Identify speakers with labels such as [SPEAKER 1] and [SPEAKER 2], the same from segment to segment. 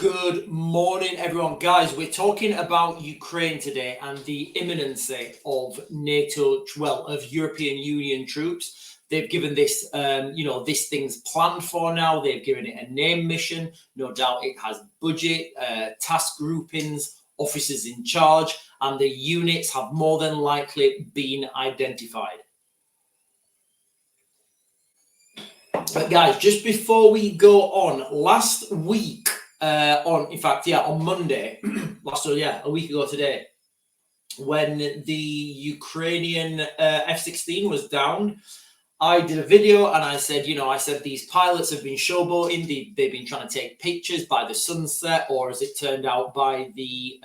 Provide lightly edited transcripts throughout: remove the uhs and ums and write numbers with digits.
[SPEAKER 1] Good morning, everyone. Guys, we're talking about Ukraine today and the imminency of NATO, of European Union troops. They've given this, this thing's planned for now. They've given it a name mission. No doubt it has budget, task groupings, officers in charge, and the units have more than likely been identified. But guys, just before we go on, last week, on Monday, a week ago today, when the Ukrainian F16 was downed, I did a video and I said, these pilots have been showboating. They've been trying to take pictures by the sunset, or as it turned out, by the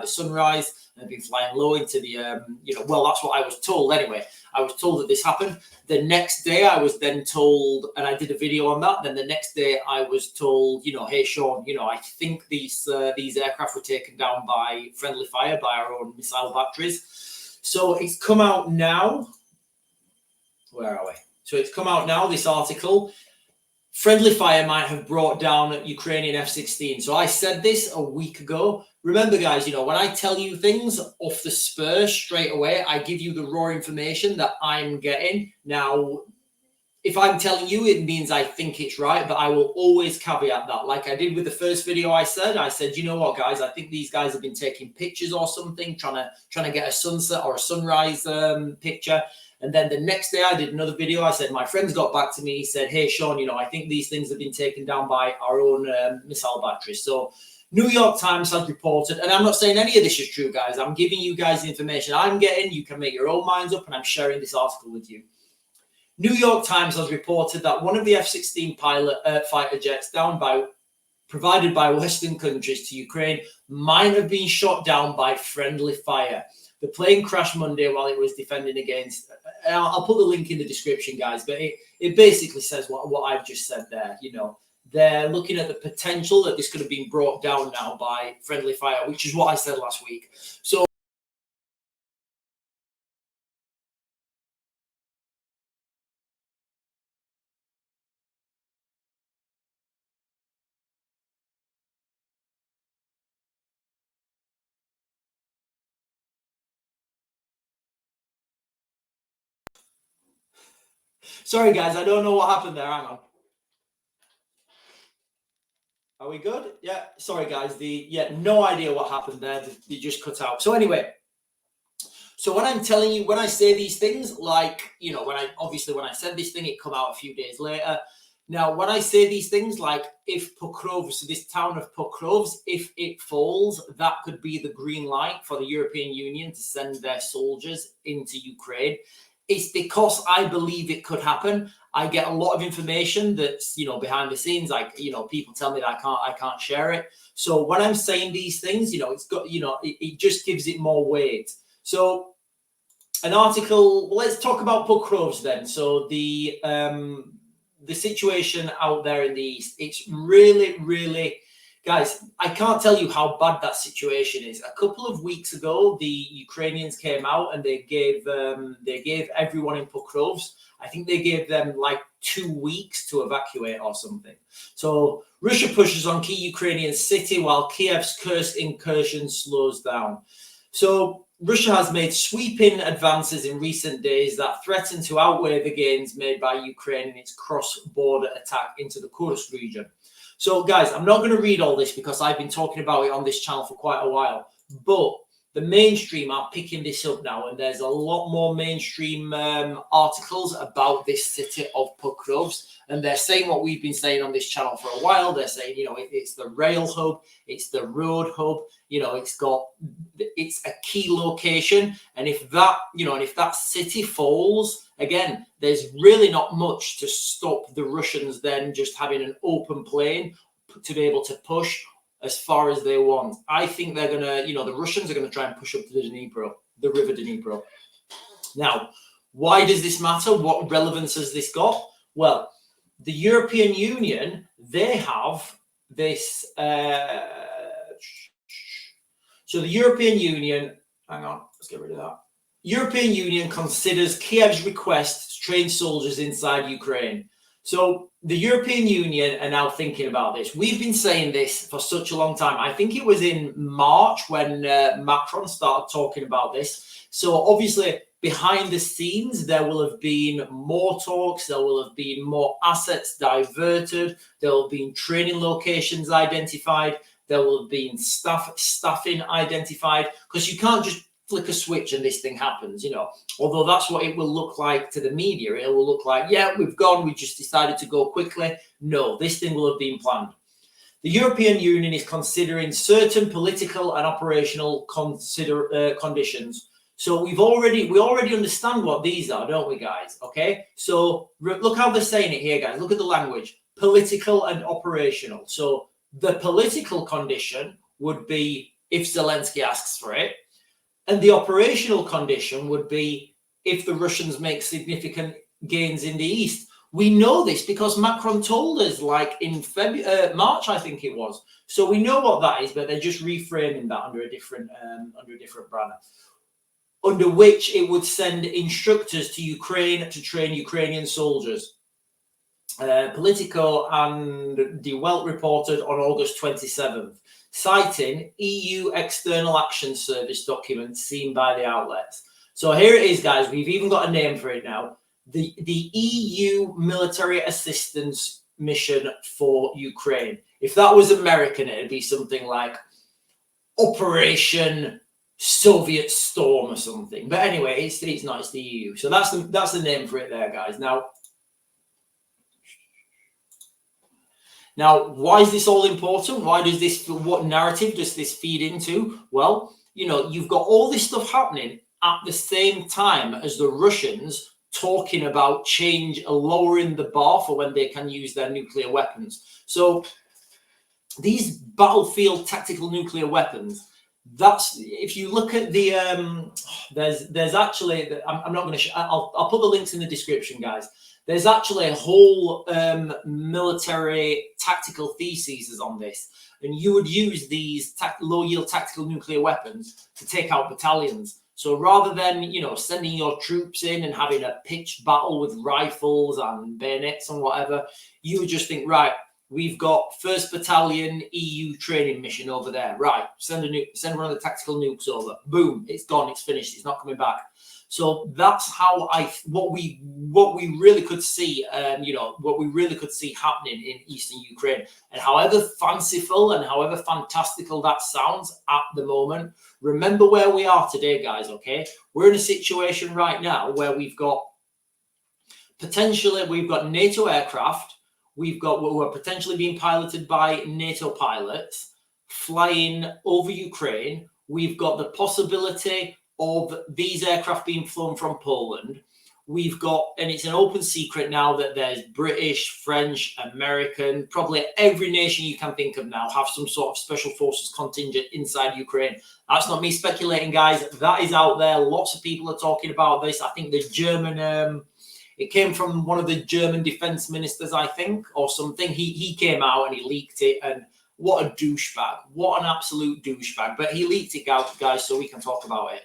[SPEAKER 1] sunrise, and they've been flying low into the, that's what I was told anyway. I was told that this happened. The next day, I was then told, and I did a video on that. Then the next day, I was told, hey, Sean, I think these aircraft were taken down by friendly fire, by our own missile batteries. So it's come out now. Where are we? So it's come out now, this article. Friendly fire might have brought down Ukrainian F-16. So I said this a week ago. Remember, guys, when I tell you things off the spur straight away, I give you the raw information that I'm getting. Now, if I'm telling you, it means I think it's right, but I will always caveat that. Like I did with the first video I said, you know what, guys, I think these guys have been taking pictures or something, trying to get a sunset or a sunrise picture. And then the next day I did another video. I said, my friends got back to me. He said, hey, Sean, I think these things have been taken down by our own missile batteries. So New York Times has reported, and I'm not saying any of this is true, guys. I'm giving you guys the information I'm getting. You can make your own minds up, and I'm sharing this article with you. New York Times has reported that one of the F-16 fighter jets provided by Western countries to Ukraine might have been shot down by friendly fire. The plane crashed Monday while it was defending against. I'll put the link in the description, guys, but it basically says what I've just said there. They're looking at the potential that this could have been brought down now by friendly fire, which is what I said last week. So sorry, guys, I don't know what happened there. Hang on. Are we good? Yeah. Sorry, guys. No idea what happened there. They just cut out. So anyway, when I'm telling you, when I say these things, like, when I said this thing, it come out a few days later. Now, when I say these things, like if Pokrovsk, this town of Pokrovsk, if it falls, that could be the green light for the European Union to send their soldiers into Ukraine. It's because I believe it could happen. I get a lot of information that's, behind the scenes. Like, people tell me that I can't share it. So when I'm saying these things, it's got, it just gives it more weight. So an article, let's talk about Pokrovsk then. So the situation out there in the east, it's really, really, guys, I can't tell you how bad that situation is. A couple of weeks ago, the Ukrainians came out and they gave everyone in Pokrovsk, I think they gave them like 2 weeks to evacuate or something. So Russia pushes on key Ukrainian city while Kiev's Kursk incursion slows down. So Russia has made sweeping advances in recent days that threaten to outweigh the gains made by Ukraine in its cross-border attack into the Kursk region. So, guys, I'm not going to read all this because I've been talking about it on this channel for quite a while. But the mainstream are picking this up now, and there's a lot more mainstream articles about this city of Pokrovsk. And they're saying what we've been saying on this channel for a while. They're saying, it's the rail hub, it's the road hub, it's a key location. And if that city falls, again, there's really not much to stop the Russians then just having an open plain to be able to push as far as they want. I think they're going to, the Russians are going to try and push up to the river Dnipro. Now, why does this matter? What relevance has this got? Well, the European Union, they have this. So the European Union, hang on, let's get rid of that. European Union considers Kiev's request to train soldiers inside Ukraine. So the European Union are now thinking about this. We've been saying this for such a long time. I think it was in March when Macron started talking about this. So obviously, behind the scenes, there will have been more talks. There will have been more assets diverted. There will have been training locations identified. There will have been staffing identified, because you can't just flick a switch and this thing happens, although that's what it will look like to the media. It will look like, yeah, we've gone, we just decided to go quickly. No, this thing will have been planned. The European Union is considering certain political and operational conditions. So we already understand what these are, don't we, guys? Okay, so look how they're saying it here, guys. Look at the language: political and operational. So the political condition would be if Zelensky asks for it. And the operational condition would be if the Russians make significant gains in the east. We know this because Macron told us, like in March, I think it was. So we know what that is, but they're just reframing that under a different banner, under which it would send instructors to Ukraine to train Ukrainian soldiers. Politico and Die Welt reported on August 27th. Citing EU External Action Service documents seen by the outlets. So here it is, guys. We've even got a name for it now. The EU Military Assistance Mission for Ukraine. If that was American, it'd be something like Operation Soviet Storm or something. But anyway, it's not. It's the EU. So that's the name for it there, guys. Now, why is this all important? What narrative does this feed into? Well, you've got all this stuff happening at the same time as the Russians talking about lowering the bar for when they can use their nuclear weapons. So these battlefield tactical nuclear weapons, if you look at the, there's actually, I'm not going to, I'll put the links in the description, guys. There's actually a whole military tactical theses on this. And you would use these low-yield tactical nuclear weapons to take out battalions. So rather than, sending your troops in and having a pitched battle with rifles and bayonets and whatever, you would just think, right, we've got 1st Battalion EU training mission over there. Right, send one of the tactical nukes over. Boom, it's gone, it's finished, it's not coming back. So that's how what we really could see, what we really could see happening in eastern Ukraine. And however fanciful and however fantastical that sounds at the moment, remember where we are today, guys. Okay, we're in a situation right now where we've got NATO aircraft, who are potentially being piloted by NATO pilots flying over Ukraine. We've got the possibility of these aircraft being flown from Poland. And it's an open secret now that there's British, French, American, probably every nation you can think of now have some sort of special forces contingent inside Ukraine. That's not me speculating, guys. That is out there. Lots of people are talking about this. I think the German, it came from one of the German defense ministers, I think, or something. He came out and he leaked it, and what a douchebag. What an absolute douchebag. But he leaked it out, guys, so we can talk about it.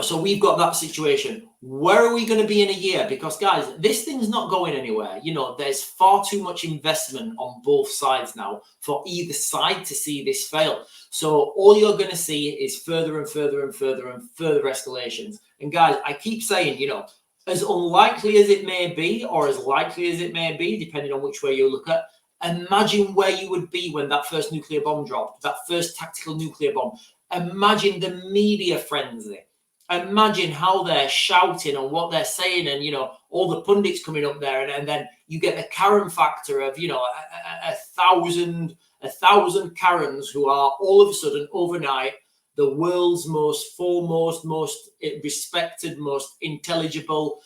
[SPEAKER 1] So we've got that situation. Where are we going to be in a year? Because, guys, this thing's not going anywhere. There's far too much investment on both sides now for either side to see this fail. So all you're going to see is further and further and further and further escalations. And, guys, I keep saying, as unlikely as it may be, or as likely as it may be, depending on which way you look at, imagine where you would be when that first nuclear bomb dropped, that first tactical nuclear bomb. Imagine the media frenzy. Imagine how they're shouting and what they're saying, and all the pundits coming up there, and then you get the Karen factor of a thousand Karens who are all of a sudden overnight the world's most foremost, most respected, most intelligible,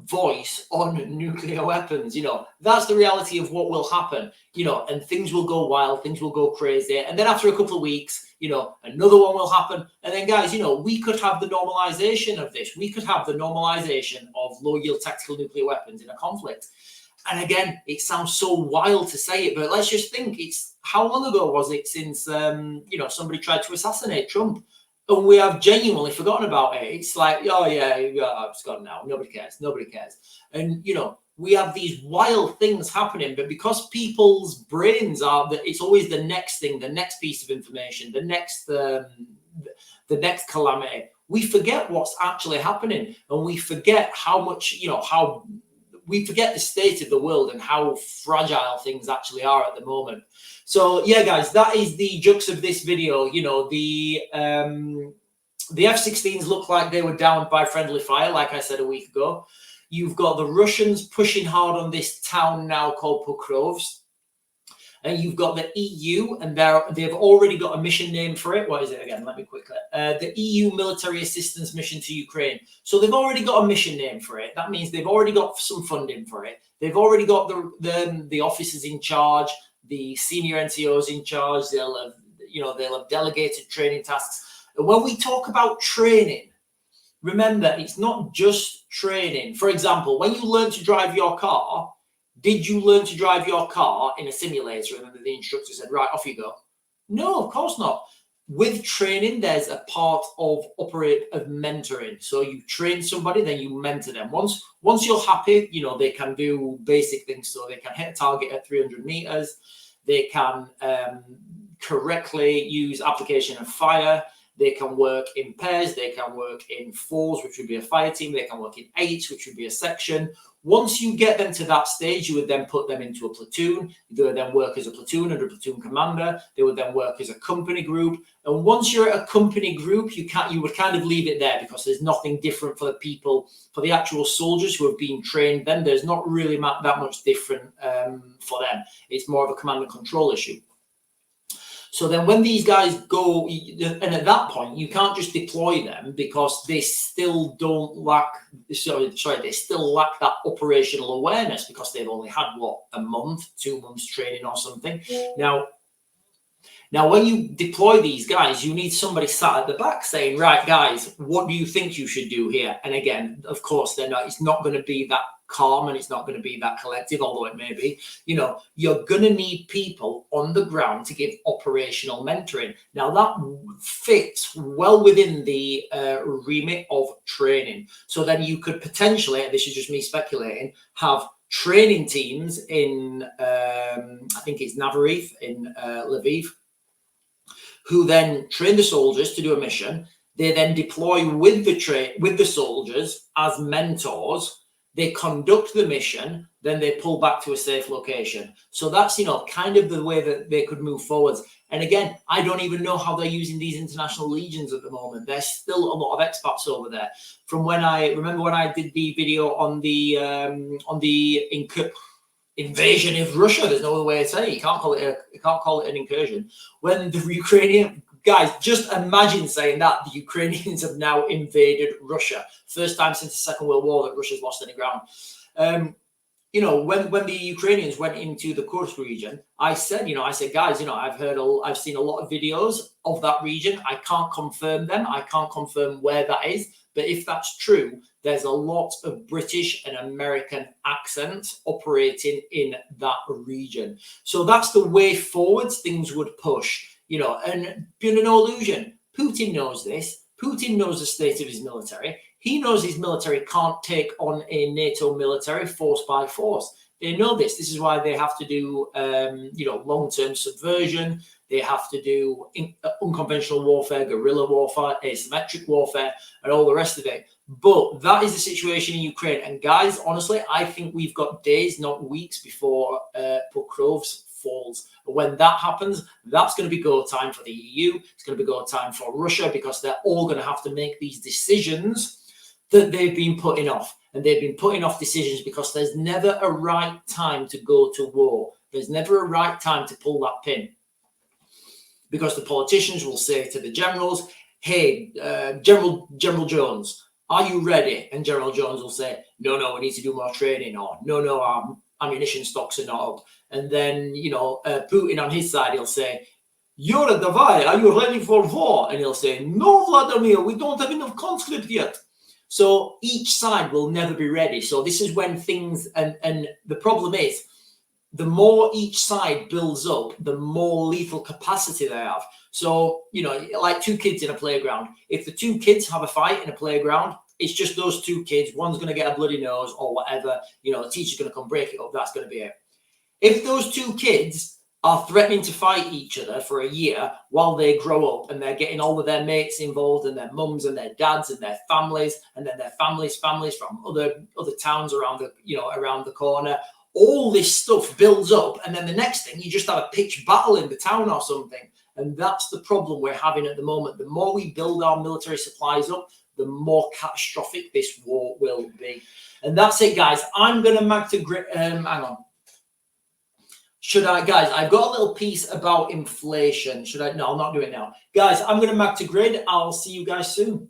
[SPEAKER 1] voice on nuclear weapons. That's the reality of what will happen, and things will go wild, things will go crazy. And then after a couple of weeks, another one will happen. And then, guys, we could have the normalization of this. We could have the normalization of low-yield tactical nuclear weapons in a conflict. And again, it sounds so wild to say it, but let's just think, how long ago was it since, somebody tried to assassinate Trump? And we have genuinely forgotten about it. It's like, oh yeah, I've forgotten now. Nobody cares. And, we have these wild things happening, but because people's brains are that it's always the next thing, the next piece of information, the next calamity, we forget what's actually happening, and we forget how much, how we forget the state of the world and how fragile things actually are at the moment. So yeah, guys, that is the jux of this video. The F-16s look like they were downed by friendly fire, like I said a week ago. You've got the Russians pushing hard on this town now called Pokrovsk. And you've got the EU, and they've already got a mission name for it. What is it again? Let me quickly. The EU Military Assistance Mission to Ukraine. So they've already got a mission name for it. That means they've already got some funding for it. They've already got the officers in charge, the senior NCOs in charge. They'll have delegated training tasks. And when we talk about training, remember, it's not just training. For example, when you learn to drive your car, did you learn to drive your car in a simulator and then the instructor said, right, off you go? No, of course not. With training, there's a part of mentoring. So you train somebody, then you mentor them. Once you're happy, they can do basic things. So they can hit a target at 300 meters. They can correctly use application of fire. They can work in pairs. They can work in fours, which would be a fire team. They can work in eights, which would be a section. Once you get them to that stage, you would then put them into a platoon. They would then work as a platoon and a platoon commander. They would then work as a company group. And once you're at a company group, you would kind of leave it there, because there's nothing different for the people, for the actual soldiers who have been trained. Then there's not really that much different for them. It's more of a command and control issue. So then when these guys go, and at that point, you can't just deploy them, because they still they still lack that operational awareness, because they've only had, a month, 2 months training or something. Now, when you deploy these guys, you need somebody sat at the back saying, right, guys, what do you think you should do here? And again, of course, it's not going to be that calm, and it's not going to be that collective, although it may be. You're going to need people on the ground to give operational mentoring. Now, that fits well within the remit of training. So then you could potentially, this is just me speculating, have training teams in, I think it's Navariv in Lviv, who then train the soldiers to do a mission. They then deploy with the soldiers as mentors. They conduct the mission, then they pull back to a safe location. So that's, kind of the way that they could move forwards. And again, I don't even know how they're using these international legions at the moment. There's still a lot of expats over there. From when I did the video on the invasion of Russia, there's no other way to say it. You can't call it an incursion. When the Ukrainian guys, just imagine saying that the Ukrainians have now invaded Russia. First time since the Second World War that Russia's lost any ground. When the Ukrainians went into the Kursk region, I said, guys, I've seen a lot of videos of that region. I can't confirm them. I can't confirm where that is. But if that's true, there's a lot of British and American accents operating in that region. So that's the way forwards things would push. And beyond no illusion, Putin knows this. Putin knows the state of his military. He knows his military can't take on a NATO military force by force. They know this. This is why they have to do, long-term subversion. They have to do unconventional warfare, guerrilla warfare, asymmetric warfare, and all the rest of it. But that is the situation in Ukraine. And guys, honestly, I think we've got days, not weeks, before Pokrovsk falls. When that happens, that's going to be go time for the EU. It's going to be go time for Russia, because they're all going to have to make these decisions that they've been putting off. And they've been putting off decisions because there's never a right time to go to war. There's never a right time to pull that pin. Because the politicians will say to the generals, hey, General Jones, are you ready? And General Jones will say, no, we need to do more training, or no, our ammunition stocks are not up. And then, Putin on his side, he'll say, Yura, davai, are you ready for war? And he'll say, no, Vladimir, we don't have enough conscript yet. So each side will never be ready. So this is when things, and the problem is, the more each side builds up, the more lethal capacity they have. So, like two kids in a playground. If the two kids have a fight in a playground, it's just those two kids. One's going to get a bloody nose or whatever. You know, the teacher's going to come break it up. That's going to be it. If those two kids are threatening to fight each other for a year while they grow up, and they're getting all of their mates involved, and their mums and their dads and their families, and then their families from other towns around the corner, all this stuff builds up, and then the next thing, you just have a pitched battle in the town or something. And that's the problem we're having at the moment. The more we build our military supplies up, the more catastrophic this war will be. And that's it, guys. I'm going to hang on. Should I, guys, I've got a little piece about inflation. Should I? No, I'll not do it now. Guys, I'm going to back to grid. I'll see you guys soon.